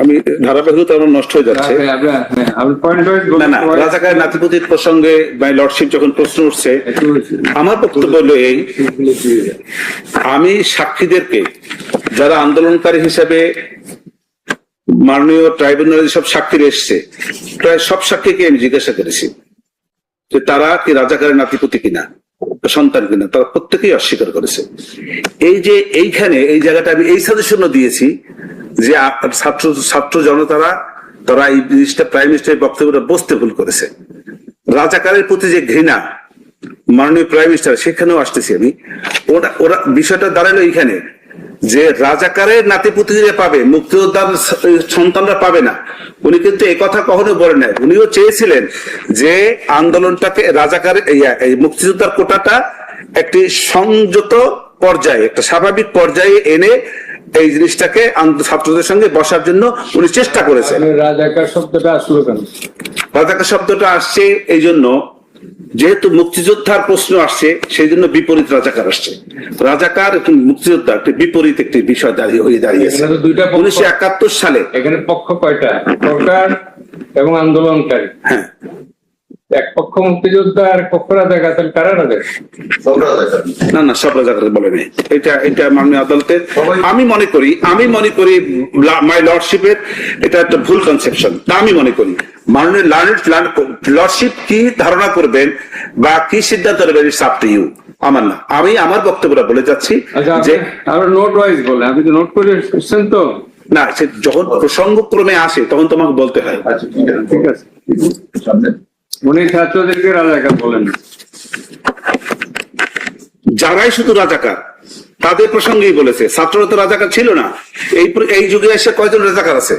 আমি ধারাবাহিকতা আমার নষ্ট হয়ে যাচ্ছে। না না, রাজাকার নাতিপুতির প্রসঙ্গে মাই লর্ডশিপ যখন প্রশ্ন উঠছে, আমার বক্তব্য হলো এই, আমি সাক্ষীদেরকে যারা আন্দোলনকারী হিসাবে মাননীয় ট্রাইব্যুনালে সব সাক্ষী এসছে, প্রায় সব সাক্ষীকে আমি জিজ্ঞাসা করেছি যে তারা কি রাজাকারের নাতিপুতি কিনা, সন্তান কিনা, তারা প্রত্যেকেই অস্বীকার করেছে। এই যে এইখানে এই জায়গাটা আমি এই সাজেশনও দিয়েছি যে ছাত্র জনতারা তারা এই জিনিসটা প্রাইম মিনিস্টারের বক্তব্যটা বুঝতে ভুল করেছে। রাজাকারের প্রতি যে ঘৃণা মাননীয় প্রাইম মিনিস্টার, সেখানেও আসতেছি আমি। ওরা বিষয়টা দাঁড়ালো এইখানে যে রাজাকারের নাতিপুতিরা পাবে, মুক্তিযোদ্ধার সন্তানরা পাবে না। উনি কিন্তু এই কথা কখনো বলেন নাই। উনিও চেয়েছিলেন যে আন্দোলনটাকে রাজাকারের মুক্তিযোদ্ধার কোটাটা একটি সংযত পর্যায়ে, একটা স্বাভাবিক পর্যায়ে এনে এই জিনিসটাকে ছাত্রদের সঙ্গে বসার জন্য উনি চেষ্টা করেছেন। রাজাকার শব্দটা আসলো কেন? রাজাকার শব্দটা আসছে এই জন্য, যেহেতু মুক্তিযোদ্ধার প্রশ্ন আসছে সেই জন্য বিপরীত রাজাকার আসছে। রাজাকার এবং মুক্তিযোদ্ধা একটি বিপরীত একটি বিষয় হয়ে দাঁড়িয়েছে 1971 সালে। এখানে পক্ষ কয়টা? সরকার এবং আন্দোলনকারী। হ্যাঁ, এক পক্ষ মুক্তিযোদ্ধা আর পক্ষ রাজাকার, তাহলে কারা রাজাকার? না না, সব রাজাকার বলে নেই। এটা মাননীয় আদালতের আমি মনে করি মাই লর্ডশিপের এটা একটা ভুল কনসেপশন। তা আমি মনে করি মাননীয় লর্ডশিপ কি ধারণা করবেন বা কি সিদ্ধান্ত নেবেন, ইটস আপ টু ইউ, আমার না। আমি আমার বক্তব্যটা বলে যাচ্ছি যে নোট ওয়াইজ বলে, আপনি তো নোট করে এসেছেন তো। না, সে যখন প্রসঙ্গক্রমে আসে তখন তোমাকে বলতে হয়। আচ্ছা ঠিক আছে। উনি ছাত্রদেরকে রাজাকার বলেন, যারাই শুধু রাজাকার তাদের প্রসঙ্গেই বলেছে। ছাত্ররা তো রাজাকার ছিল না। এই যুগে এসে কয়জন রাজাকার আছে?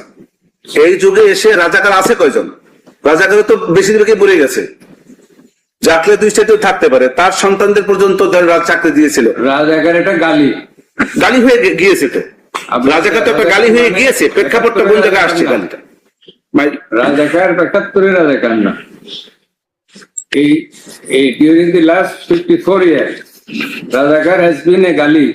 এই যুগে এসে রাজাকার আছে কয়জন? রাজাকারের তো বেশিরভাগই মরে গেছে। জাকলে দুই স্টেটেও থাকতে পারে, তার সন্তানদের পর্যন্ত চাকরি দিয়েছিল। রাজাকার এটা গালি হয়ে গিয়েছে। তো রাজাকার তো একটা গালি হয়ে গিয়েছে। প্রেক্ষাপটটা কোন জায়গায় আসছে গালিটা? রাজাকার ৭৫ রাজাকার না। During the last 54 years, Razakar has been a gali.